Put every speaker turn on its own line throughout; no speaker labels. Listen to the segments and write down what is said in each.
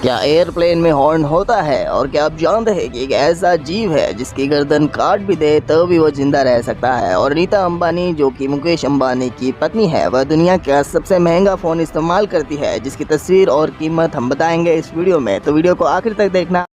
क्या एयरप्लेन में हॉर्न होता है? और क्या आप जानते हैं कि एक ऐसा जीव है जिसकी गर्दन काट भी दे तो भी वो जिंदा रह सकता है। और नीता अंबानी जो कि मुकेश अंबानी की पत्नी है, वह दुनिया का सबसे महंगा फ़ोन इस्तेमाल करती है, जिसकी तस्वीर और कीमत हम बताएंगे इस वीडियो में, तो वीडियो को आखिर तक देखना।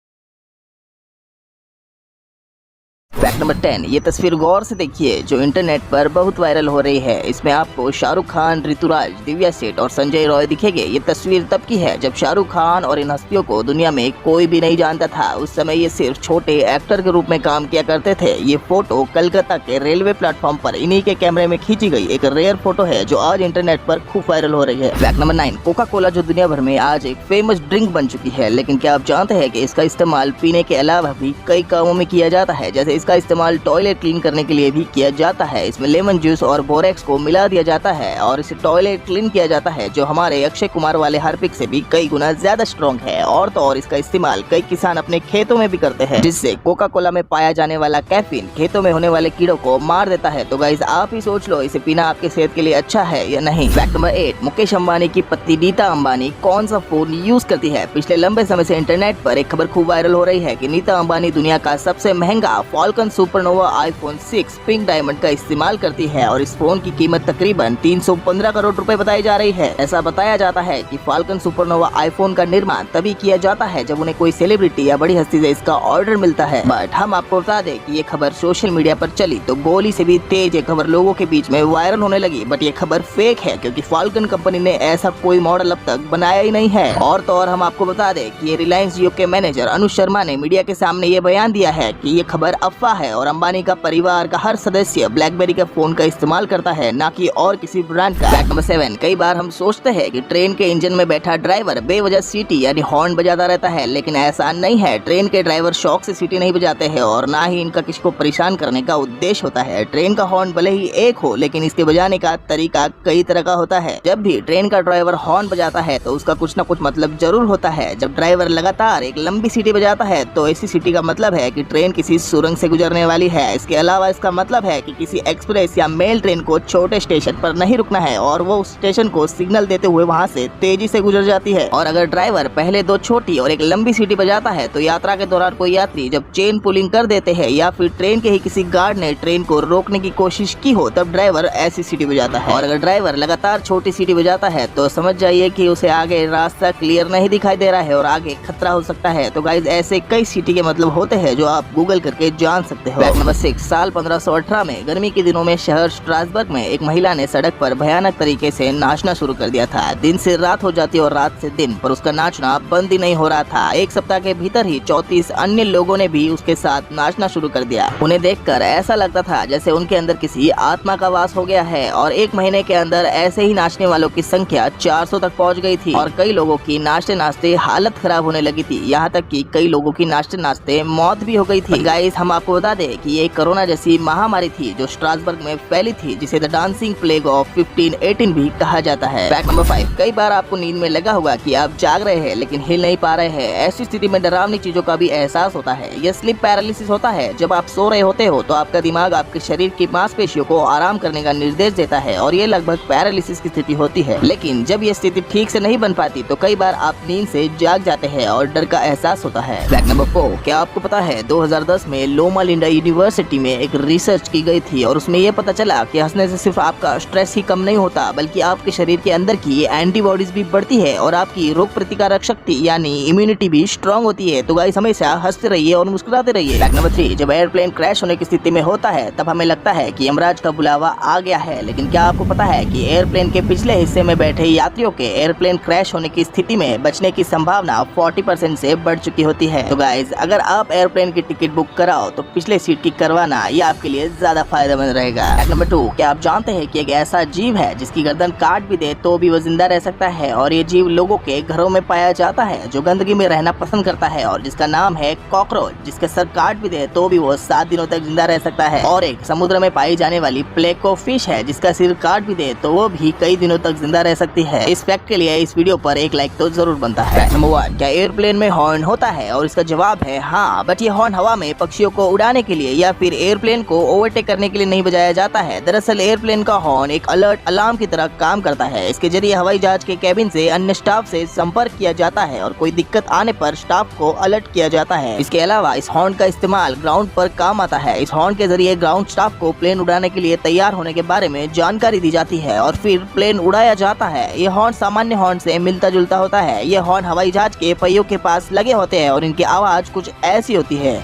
फैक्ट नंबर 10, ये तस्वीर गौर से देखिए जो इंटरनेट पर बहुत वायरल हो रही है। इसमें आपको शाहरुख खान, ऋतुराज, दिव्या सेठ और संजय रॉय दिखेंगे। ये तस्वीर तब की है जब शाहरुख खान और इन हस्तियों को दुनिया में कोई भी नहीं जानता था। उस समय ये सिर्फ छोटे एक्टर के रूप में काम किया करते थे। ये फोटो कलकत्ता के रेलवे प्लेटफॉर्म पर इन्हीं के कैमरे में खींची गई एक रेयर फोटो है जो आज इंटरनेट पर खूब वायरल हो रही है। फैक्ट नंबर 9, कोका कोला जो दुनिया भर में आज एक फेमस ड्रिंक बन चुकी है, लेकिन क्या आप जानते हैं कि इसका इस्तेमाल पीने के अलावा भी कई कामों में किया जाता है। जैसे इसका इस्तेमाल टॉयलेट क्लीन करने के लिए भी किया जाता है। इसमें लेमन जूस और बोरेक्स को मिला दिया जाता है और इसे टॉयलेट क्लीन किया जाता है, जो हमारे अक्षय कुमार वाले हार्पिक से भी कई गुना ज्यादा स्ट्रॉन्ग है। और तो और इसका इस्तेमाल कई किसान अपने खेतों में भी करते हैं, जिससे कोका कोला में पाया जाने वाला कैफीन खेतों में होने वाले कीड़ों को मार देता है। तो गाइस आप ही सोच लो, इसे पीना आपके सेहत के लिए अच्छा है या नहीं। फैक्ट नंबर 8, मुकेश अंबानी की पत्नी नीता अंबानी कौन सा फोन यूज करती है? पिछले लंबे समय से इंटरनेट पर एक खबर खूब वायरल हो रही है कि नीता अंबानी दुनिया का सबसे महंगा Falcon supernova iPhone 6 pink diamond का इस्तेमाल करती है और इस फोन की कीमत तकरीबन 315 करोड़ रुपए बताई जा रही है। ऐसा बताया जाता है कि फाल्कन सुपरनोवा आईफोन का निर्माण तभी किया जाता है जब उन्हें कोई सेलिब्रिटी या बड़ी हस्ती से इसका ऑर्डर मिलता है। बट हम आपको बता दें कि ये खबर सोशल मीडिया पर चली तो गोली से भी तेज ये खबर लोगों के बीच में वायरल होने लगी। बट ये खबर फेक है क्योंकि फाल्कन कंपनी ने ऐसा कोई मॉडल अब तक बनाया ही नहीं है। और तो और हम आपको बता दें कि ये रिलायंस जियो के मैनेजर अनुज शर्मा ने मीडिया के सामने ये बयान दिया है कि ये खबर अफवाह है और अंबानी का परिवार का हर सदस्य ब्लैकबेरी का फोन का इस्तेमाल करता है, ना कि और किसी ब्रांड का। फैक्ट नंबर 7, कई बार हम सोचते हैं कि ट्रेन के इंजन में बैठा ड्राइवर बेवजह सीटी यानी हॉर्न बजाता रहता है, लेकिन ऐसा नहीं है। ट्रेन के ड्राइवर शौक से सीटी नहीं बजाते हैं और ना ही इनका किसी को परेशान करने का उद्देश्य होता है। ट्रेन का हॉर्न भले ही एक हो, लेकिन इसके बजाने का तरीका कई तरह का होता है। जब भी ट्रेन का ड्राइवर हॉर्न बजाता है तो उसका कुछ न कुछ मतलब जरूर होता है। जब ड्राइवर लगातार एक लंबी सीटी बजाता है तो ऐसी सीटी का मतलब है कि ट्रेन किसी सुरंग से गुजरने वाली है। इसके अलावा इसका मतलब है कि किसी एक्सप्रेस या मेल ट्रेन को छोटे स्टेशन पर नहीं रुकना है और वो उस स्टेशन को सिग्नल देते हुए वहां से तेजी से गुजर जाती है। और अगर ड्राइवर पहले दो छोटी और एक लंबी सीटी बजाता है तो यात्रा के दौरान कोई यात्री जब चेन पुलिंग कर देते हैं या फिर ट्रेन के ही किसी गार्ड ने ट्रेन को रोकने की कोशिश की हो, तब ड्राइवर ऐसी सीटी बजाता है। और अगर ड्राइवर लगातार छोटी सीटी बजाता है तो समझ जाइए कि उसे आगे रास्ता क्लियर नहीं दिखाई दे रहा है और आगे खतरा हो सकता है। तो गाइस ऐसे कई सीटी के मतलब होते हैं जो आप गूगल करके जान सकते हो। फैक्ट नंबर 6, साल 1518 में गर्मी के दिनों में शहर स्ट्रासबर्ग में एक महिला ने सड़क पर भयानक तरीके से नाचना शुरू कर दिया था। दिन से रात हो जाती और रात से दिन, पर उसका नाचना बंद ही नहीं हो रहा था। एक सप्ताह के भीतर ही 34 अन्य लोगों ने भी उसके साथ नाचना शुरू कर दिया। उन्हें देखकर ऐसा लगता था जैसे उनके अंदर किसी आत्मा का वास हो गया है। और एक महीने के अंदर ऐसे ही नाचने वालों की संख्या 400 तक पहुंच गई थी और कई लोगों की नाचते नाचते हालत खराब होने लगी थी। यहाँ तक कि कई लोगों की नाचते नाचते मौत भी हो गई थी। गाइस हम आपको बता दें कि ये कोरोना जैसी महामारी थी जो स्ट्रासबर्ग में फैली थी, जिसे द डांसिंग प्लेग ऑफ 1518 भी कहा जाता है। फैक्ट नंबर 5, कई बार आपको नींद में लगा होगा कि आप जाग रहे हैं लेकिन हिल नहीं पा रहे हैं। ऐसी स्थिति में डरावनी चीजों का भी एहसास होता है। यह स्लीप पैरालिसिस होता है। जब आप सो रहे होते हो तो आपका दिमाग आपके शरीर की मांसपेशियों को आराम करने का निर्देश देता है और ये लगभग पैरालिसिस की स्थिति होती है। लेकिन जब ये स्थिति ठीक से नहीं बन पाती तो कई बार आप नींद से जाग जाते हैं और डर का एहसास होता है। फैक्ट नंबर 4, क्या आपको पता है 2010 में लोमा लिंडा यूनिवर्सिटी में एक रिसर्च की गई थी और उसमें यह पता चला कि हंसने से सिर्फ आपका स्ट्रेस ही कम नहीं होता, बल्कि आपके शरीर के अंदर की एंटीबॉडीज भी बढ़ती है और आपकी रोग प्रतिकारक शक्ति यानी इम्यूनिटी भी स्ट्रांग होती है। तो गाइस हमेशा हंसते रहिए और मुस्कुराते रहिए। फैक्ट नंबर 3, जब एयरप्लेन क्रैश होने की स्थिति में होता है तब हमें लगता है कि यमराज का बुलावा आ गया है, लेकिन क्या आपको पता है कि एयरप्लेन के पिछले हिस्से में बैठे यात्रियों के एयरप्लेन क्रैश होने की स्थिति में बचने की संभावना 40% से बढ़ चुकी होती है। तो गाइस अगर आप एयरप्लेन की टिकट बुक कराओ तो पिछले सीट की करवाना ये आपके लिए ज्यादा फायदेमंद रहेगा। फैक्ट नंबर 2, क्या आप जानते हैं कि एक ऐसा जीव है जिसकी गर्दन काट भी दे तो भी वो जिंदा रह सकता है? और ये जीव लोगों के घरों में पाया जाता है जो गंदगी में रहना पसंद करता है और जिसका नाम है कॉकरोच, जिसके सर काट भी दे तो भी वो 7 दिनों तक जिंदा रह सकता है। और एक समुद्र में पाई जाने वाली प्लेको फिश है जिसका सिर काट भी दे तो वो भी कई दिनों तक जिंदा रह सकती है। इस फैक्ट के लिए इस वीडियो पर एक लाइक तो जरूर बनता है। फैक्ट नंबर 1, क्या एयरप्लेन में हॉर्न होता है? और इसका जवाब है हाँ, बट ये हॉर्न हवा में पक्षियों को उड़ाने के लिए या फिर एयरप्लेन को ओवरटेक करने के लिए नहीं बजाया जाता है। दरअसल एयरप्लेन का हॉर्न एक अलर्ट अलार्म की तरह काम करता है। इसके जरिए हवाई जहाज के केबिन से अन्य स्टाफ से संपर्क किया जाता है और कोई दिक्कत आने पर स्टाफ को अलर्ट किया जाता है। इसके अलावा इस हॉर्न का इस्तेमाल ग्राउंड पर काम आता है। इस हॉर्न के जरिए ग्राउंड स्टाफ को प्लेन उड़ाने के लिए तैयार होने के बारे में जानकारी दी जाती है और फिर प्लेन उड़ाया जाता है। ये हॉर्न सामान्य हॉर्न से मिलता जुलता होता है। ये हॉर्न हवाई जहाज के पहियों के पास लगे होते हैं और इनकी आवाज कुछ ऐसी होती है।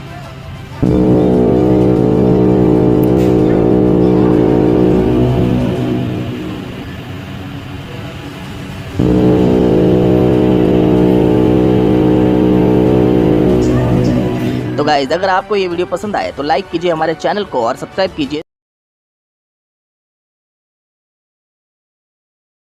तो गाइस, अगर आपको ये वीडियो पसंद आए तो लाइक कीजिए हमारे चैनल को और सब्सक्राइब कीजिए।